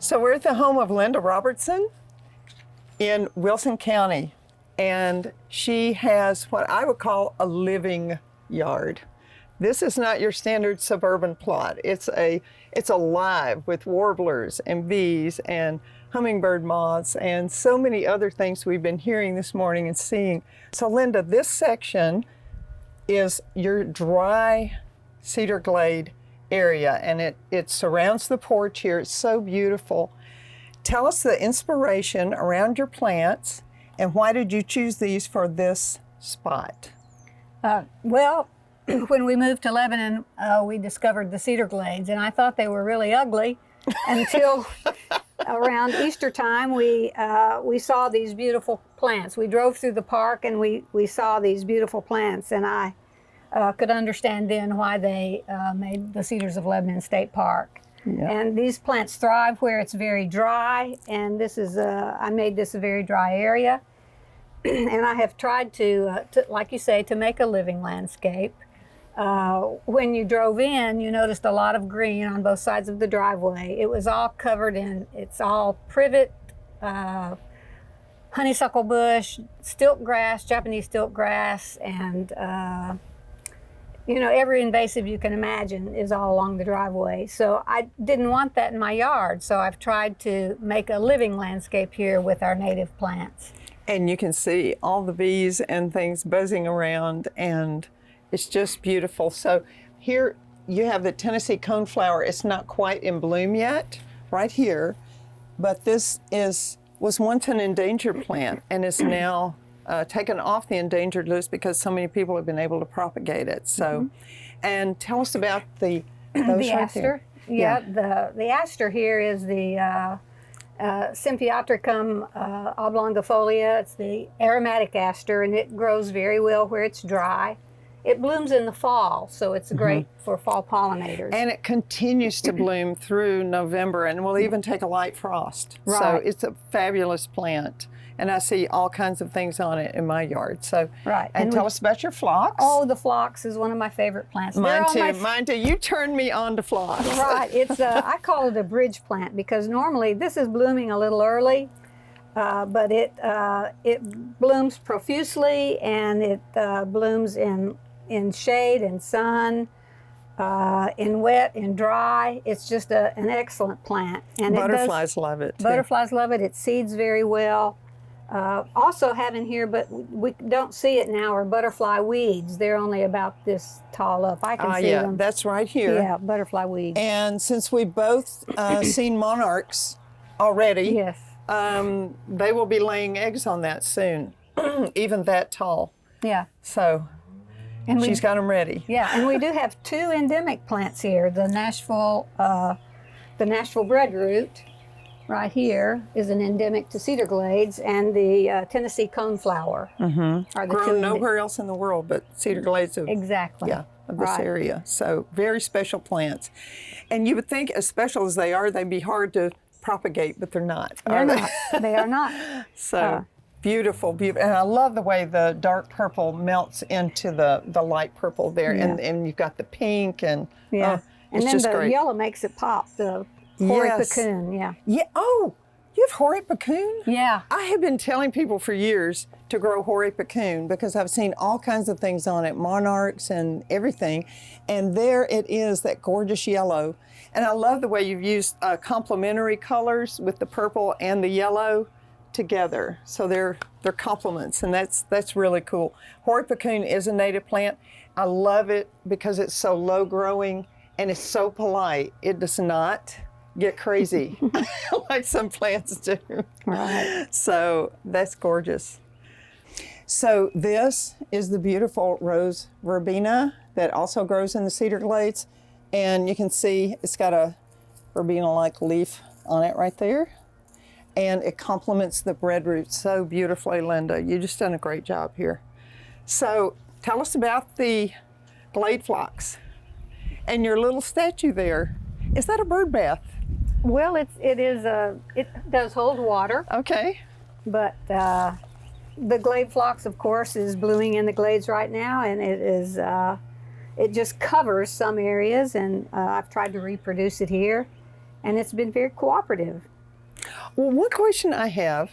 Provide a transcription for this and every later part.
So we're at the home of Linda Robertson in Wilson County, and she has what I would call a living yard. This is not your standard suburban plot. It's alive with warblers and bees and hummingbird moths and so many other things we've been hearing this morning and seeing. So Linda, this section is your dry cedar glade area, and it surrounds the porch here. It's so beautiful. Tell us the inspiration around your plants and why did you choose these for this spot? Well, when we moved to Lebanon, we discovered the cedar glades, and I thought they were really ugly until around Easter time we saw these beautiful plants. We drove through the park and we saw these beautiful plants, and I could understand then why they made the Cedars of Lebanon State Park. Yeah. And these plants thrive where it's very dry, and this is I made this a very dry area. And I have tried to, like you say, to make a living landscape. When you drove in, you noticed a lot of green on both sides of the driveway. It was all covered in, it's all privet, honeysuckle bush, stilt grass, Japanese stilt grass, and every invasive you can imagine is all along the driveway. So I didn't want that in my yard, so I've tried to make a living landscape here with our native plants. And you can see all the bees and things buzzing around, and it's just beautiful. So here you have the Tennessee coneflower. It's not quite in bloom yet, right here, but this was once an endangered plant and is now taken off the endangered list because so many people have been able to propagate it. So, and tell us about the aster. Yeah, the aster here is the Symphiatricum oblongifolia. It's the aromatic aster, and it grows very well where it's dry. It blooms in the fall, so it's great for fall pollinators. And it continues to bloom through November, and will even take a light frost. Right. So it's a fabulous plant. And I see all kinds of things on it in my yard. So, right. And tell us about your phlox. Oh, the phlox is one of my favorite plants. Mine too. You turned me on to phlox. Right. It's I call it a bridge plant because normally this is blooming a little early, but it blooms profusely, and it blooms in shade and sun, in wet and dry. It's just an excellent plant. And butterflies love it too. Butterflies love it. It seeds very well. Also have in here, but we don't see it now, are butterfly weeds. They're only about this tall up. I can see them. That's right here. Yeah, butterfly weeds. And since we both seen monarchs already, yes, they will be laying eggs on that soon, even that tall. Yeah. So she's got them ready. Yeah, and we do have two endemic plants here. The Nashville breadroot right here is an endemic to cedar glades, and the Tennessee coneflower are the grown nowhere else in the world but cedar glades of this area. So very special plants. And you would think, as special as they are, they'd be hard to propagate, but they're not. They're not. They are not. So beautiful, beautiful. And I love the way the dark purple melts into the light purple there. Yeah. And you've got the pink and and then just the great. Yellow makes it pop. The hoary cocoon, Yeah. Oh, you have hoary cocoon? Yeah. I have been telling people for years to grow hoary cocoon because I've seen all kinds of things on it, monarchs and everything. And there it is, that gorgeous yellow. And I love the way you've used complementary colors with the purple and the yellow together. So they're complements, and that's really cool. Hoary cocoon is a native plant. I love it because it's so low growing and it's so polite. It does not get crazy like some plants do. Right. So that's gorgeous. So this is the beautiful rose verbena that also grows in the cedar glades. And you can see it's got a verbena-like leaf on it right there. And it complements the breadroot so beautifully, Linda. You just done a great job here. So tell us about the glade phlox and your little statue there. Is that a bird bath? Well, it does hold water. Okay. But the glade phlox, of course, is blooming in the glades right now, and it just covers some areas, and I've tried to reproduce it here. and it's been very cooperative. Well, one question I have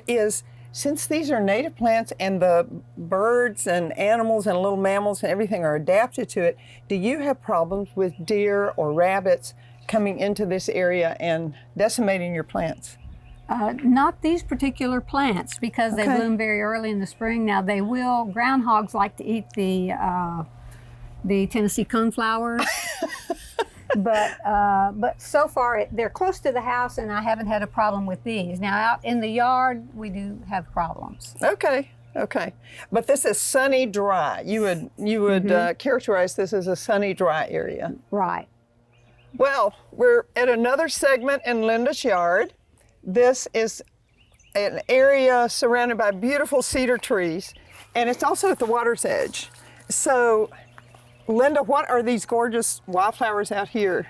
is, since these are native plants and the birds and animals and little mammals and everything are adapted to it, do you have problems with deer or rabbits coming into this area and decimating your plants? Not these particular plants, because they bloom very early in the spring. Now they will, groundhogs like to eat the Tennessee coneflowers. But so far they're close to the house, and I haven't had a problem with these. Now out in the yard, we do have problems. Okay. But this is sunny, dry. You would characterize this as a sunny, dry area. Right. Well, we're at another segment in Linda's yard. This is an area surrounded by beautiful cedar trees, and it's also at the water's edge. So, Linda, what are these gorgeous wildflowers out here?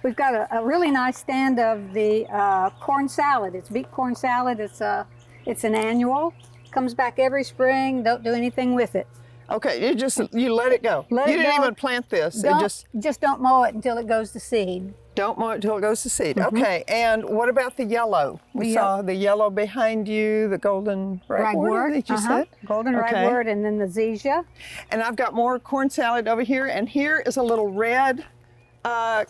We've got a really nice stand of the corn salad. It's beet corn salad. It's an annual. Comes back every spring. Don't do anything with it. Okay, you let it go. You didn't even plant this. Just don't mow it until it goes to seed. Don't mow it until it goes to seed. Okay, and what about the yellow? We saw the yellow behind you, the golden ragwort that you said? Golden ragwort, and then the zizia. And I've got more corn salad over here, and here is a little red, and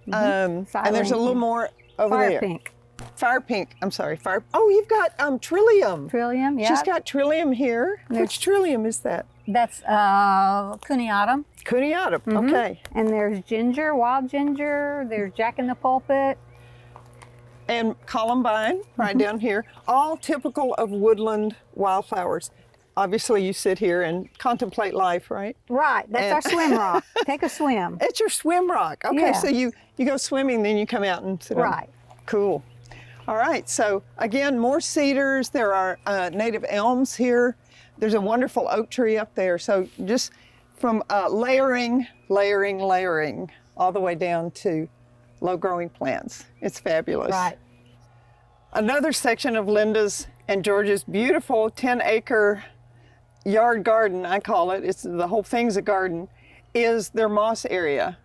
there's a little more over Fire there. pink. Fire pink, I'm sorry, oh, you've got trillium. Trillium, yeah. She's got trillium here. Which trillium is that? That's cuniatum. Cuniatum, okay. And there's ginger, wild ginger, there's jack-in-the-pulpit. And columbine, right down here, all typical of woodland wildflowers. Obviously, you sit here and contemplate life, right? Right, that's our swim rock. Take a swim. It's your swim rock. Okay, Yeah. so you go swimming, then you come out and sit on. Right. Cool. All right, so again, more cedars. There are native elms here. There's a wonderful oak tree up there. So just from layering, all the way down to low-growing plants. It's fabulous. Right. Another section of Linda's and George's beautiful 10-acre yard garden, I call it, the whole thing's a garden, is their moss area.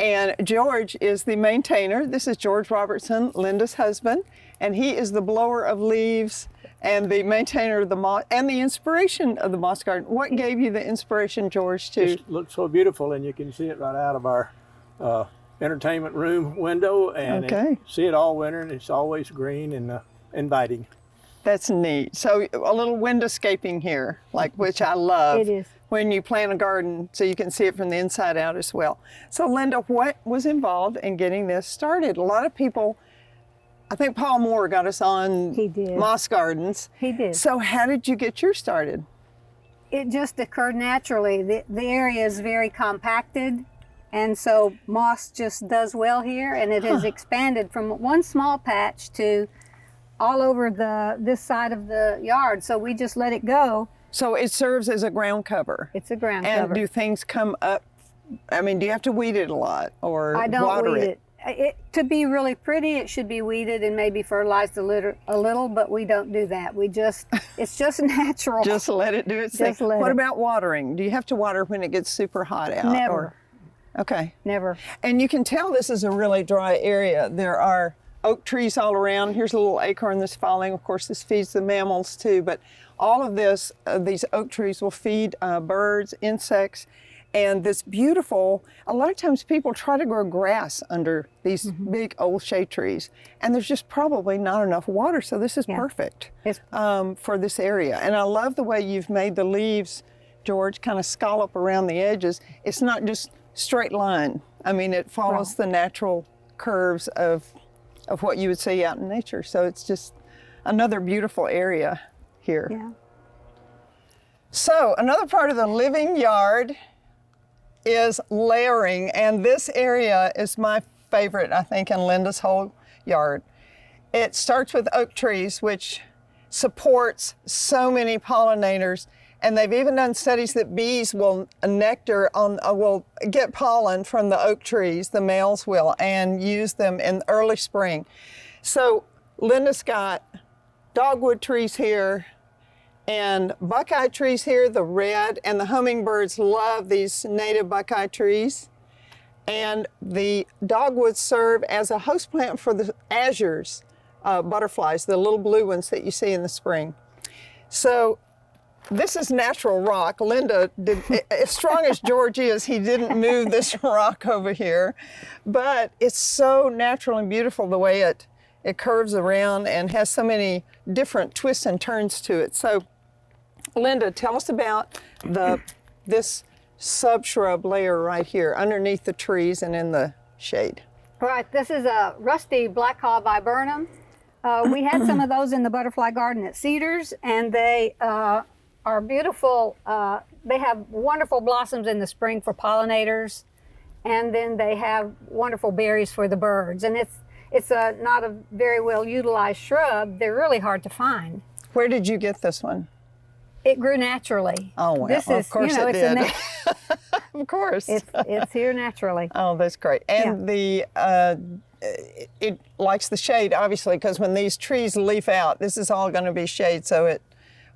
And George is the maintainer. This is George Robertson, Linda's husband, and he is the blower of leaves and the maintainer of the moss and the inspiration of the moss garden. What gave you the inspiration, George, to? It looks so beautiful, and you can see it right out of our entertainment room window, and see it all winter, and it's always green and inviting. That's neat. So a little windowscaping here, which I love. It is. When you plant a garden, so you can see it from the inside out as well. So Linda, what was involved in getting this started? A lot of people, I think Paul Moore got us on moss gardens. He did. So how did you get yours started? It just occurred naturally. The area is very compacted, and so moss just does well here, and it has expanded from one small patch to all over this side of the yard. So we just let it go. So it serves as a ground cover. It's a ground and cover. do things come up? I mean, do you have to weed it a lot or I don't water weed it? To be really pretty, it should be weeded and maybe fertilized a little, but we don't do that. It's just natural. Just let it do its thing. What about watering? Do you have to water when it gets super hot out? Never. Okay. Never. And you can tell this is a really dry area. There are oak trees all around. Here's a little acorn that's falling. Of course, this feeds the mammals too, but all of this, these oak trees will feed birds, insects, and this beautiful, a lot of times people try to grow grass under these big old shade trees, and there's just probably not enough water, so this is perfect for this area. And I love the way you've made the leaves, George, kind of scallop around the edges. It's not just straight line. I mean, it follows the natural curves of what you would see out in nature, so it's just another beautiful area here. Yeah. So another part of the living yard is layering, and this area is my favorite, I think, in Linda's whole yard. It starts with oak trees, which supports so many pollinators, and they've even done studies that bees will will get pollen from the oak trees, the males will, and use them in early spring. So Linda's got dogwood trees here and buckeye trees here, the red, and the hummingbirds love these native buckeye trees. And the dogwoods serve as a host plant for the azures butterflies, the little blue ones that you see in the spring. So this is natural rock. Linda did, as strong as George is, he didn't move this rock over here, but it's so natural and beautiful the way it curves around and has so many different twists and turns to it. So Linda, tell us about this subshrub layer right here underneath the trees and in the shade. Right, this is a rusty black haw viburnum. We had some of those in the butterfly garden at Cedars, and they are beautiful. They have wonderful blossoms in the spring for pollinators, and then they have wonderful berries for the birds. And it's not a very well utilized shrub. They're really hard to find. Where did you get this one? It grew naturally. Oh, well, this is, of course it did. Of course. It's here naturally. Oh, that's great. And it likes the shade, obviously, because when these trees leaf out, this is all going to be shade. So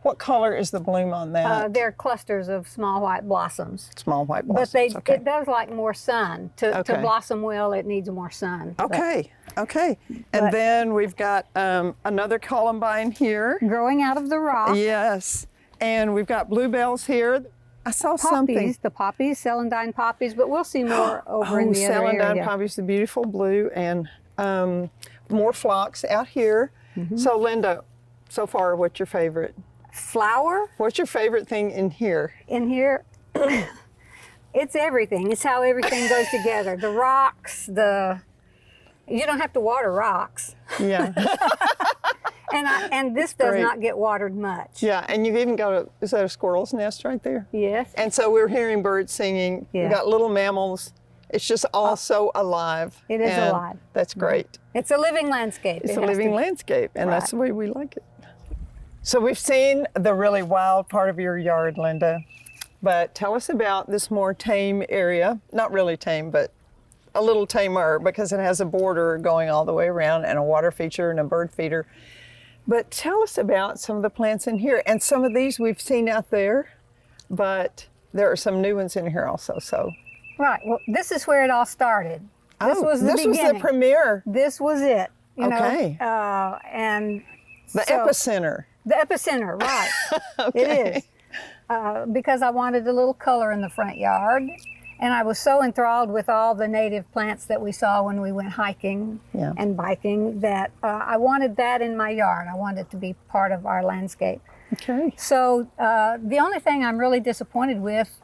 what color is the bloom on that? They're clusters of small white blossoms. Small white blossoms. But it does like more sun. To blossom well, it needs more sun. Okay. And then we've got another columbine here. Growing out of the rock. Yes. And we've got bluebells here. I saw something. The poppies, celandine poppies, but we'll see more over in the other area. Celandine poppies, the beautiful blue, and more phlox out here. So Linda, so far, what's your favorite? Flower? What's your favorite thing in here? In here, it's everything. It's how everything goes together. The rocks, you don't have to water rocks. Yeah. And this does not get watered much. Yeah, and you've even got is that a squirrel's nest right there? Yes. And so we're hearing birds singing. Yeah. We've got little mammals. It's just all so alive. It is alive. That's great. It's a living landscape. It's a living landscape, and that's the way we like it. So we've seen the really wild part of your yard, Linda, but tell us about this more tame area. Not really tame, but a little tamer, because it has a border going all the way around and a water feature and a bird feeder. But tell us about some of the plants in here. And some of these we've seen out there, but there are some new ones in here also. So. Right. Well, this is where it all started. This was the beginning. This was the premiere. This was it. You okay. know, and the epicenter. The epicenter, right. Okay. It is. Because I wanted a little color in the front yard. And I was so enthralled with all the native plants that we saw when we went hiking and biking that I wanted that in my yard. I wanted it to be part of our landscape. Okay. So the only thing I'm really disappointed with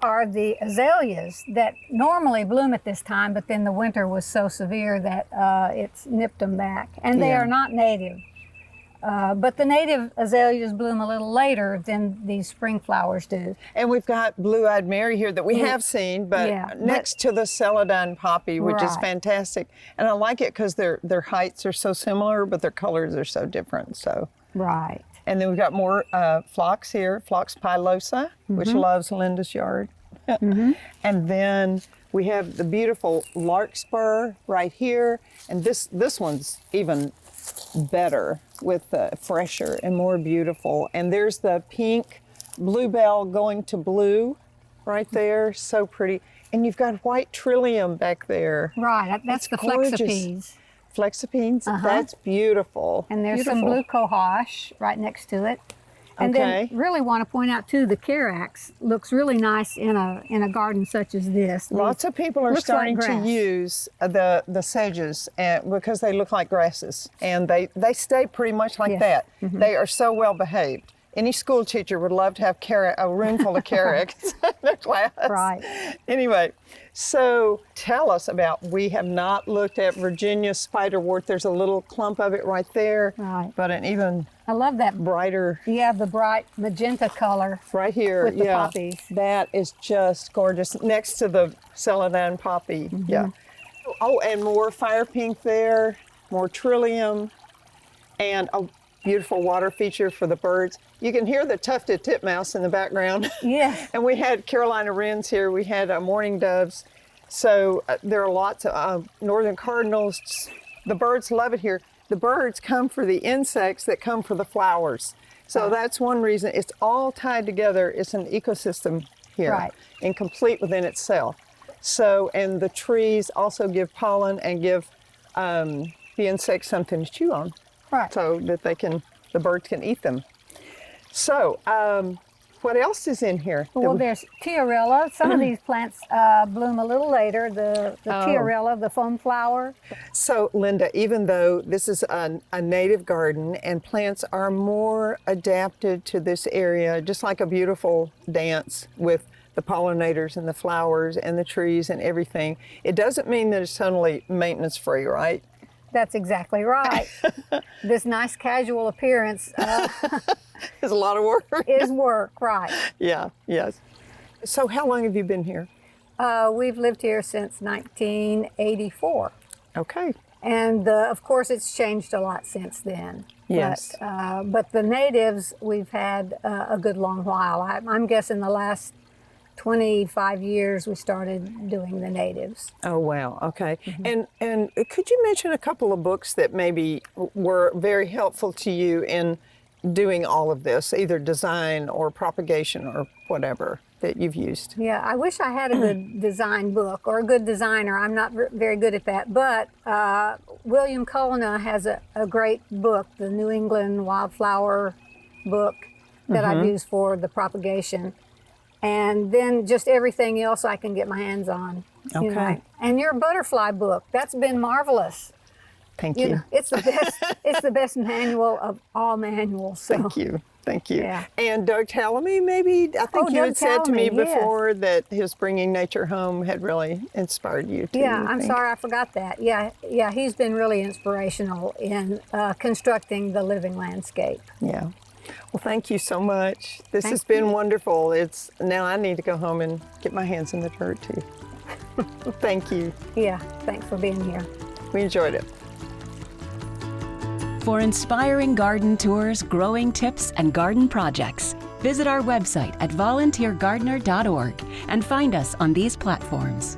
are the azaleas that normally bloom at this time, but then the winter was so severe that it's nipped them back. And they are not native. But the native azaleas bloom a little later than these spring flowers do. And we've got blue-eyed Mary here that we have seen, but next to the celandine poppy, which is fantastic. And I like it because their heights are so similar, but their colors are so different. So. Right. And then we've got more phlox here, Phlox pilosa, which loves Linda's yard. And then we have the beautiful larkspur right here, and this one's even better with fresher and more beautiful. And there's the pink bluebell going to blue right there, so pretty. And you've got white trillium back there. Right, that's the flexipes. Flexipines, that's beautiful. And there's some blue cohosh right next to it. And then really want to point out too, the carax looks really nice in a garden such as this. Lots of people are starting to use the sedges because they look like grasses, and they stay pretty much like that. They are so well behaved. Any school teacher would love to have a room full of carax in their class. Right. Anyway, so tell us about, we have not looked at Virginia spiderwort. There's a little clump of it right there. Right. But an even I love that brighter. Yeah, the bright magenta color. Right here. With the poppies. That is just gorgeous. Next to the celandine poppy. Yeah. Oh, and more fire pink there, more trillium, and a beautiful water feature for the birds. You can hear the tufted titmouse in the background. Yes. And we had Carolina wrens here. We had mourning doves. So there are lots of northern cardinals. The birds love it here. The birds come for the insects that come for the flowers. So that's one reason. It's all tied together. It's an ecosystem here and complete within itself. So, and the trees also give pollen and give the insects something to chew on. Right. So that the birds can eat them. So, what else is in here? Well, there's tiarella. Some of these plants bloom a little later. The tiarella, the foam flower. So, Linda, even though this is a native garden and plants are more adapted to this area, just like a beautiful dance with the pollinators and the flowers and the trees and everything, it doesn't mean that it's suddenly maintenance free, right? That's exactly right. This nice casual appearance It's a lot of work. is work, right. Yeah, yes. So how long have you been here? We've lived here since 1984. Okay. And of course, it's changed a lot since then. Yes. But the natives, we've had a good long while. I'm guessing the last 25 years we started doing the natives. Oh, wow. Okay. And could you mention a couple of books that maybe were very helpful to you in doing all of this, either design or propagation or whatever that you've used? Yeah, I wish I had a good design book or a good designer. I'm not very good at that. But William Cullen has a great book, the New England Wildflower book that I've used for the propagation. And then just everything else I can get my hands on. Okay. You know. And your butterfly book, that's been marvelous. Thank You you. know, it's the best. It's the best manual of all manuals. So. Thank you. Thank you. Yeah. And Doug Tallamy, maybe, I think you Doug had said to me Tallamy, yes. before that his Bringing Nature Home had really inspired you too. Yeah, I I'm think. sorry I forgot that. Yeah, he's been really inspirational in constructing the living landscape. Yeah. Well, thank you so much. This Thank has been wonderful. Now I need to go home and get my hands in the dirt too. Thank you. Yeah, thanks for being here. We enjoyed it. For inspiring garden tours, growing tips, and garden projects, visit our website at volunteergardener.org and find us on these platforms.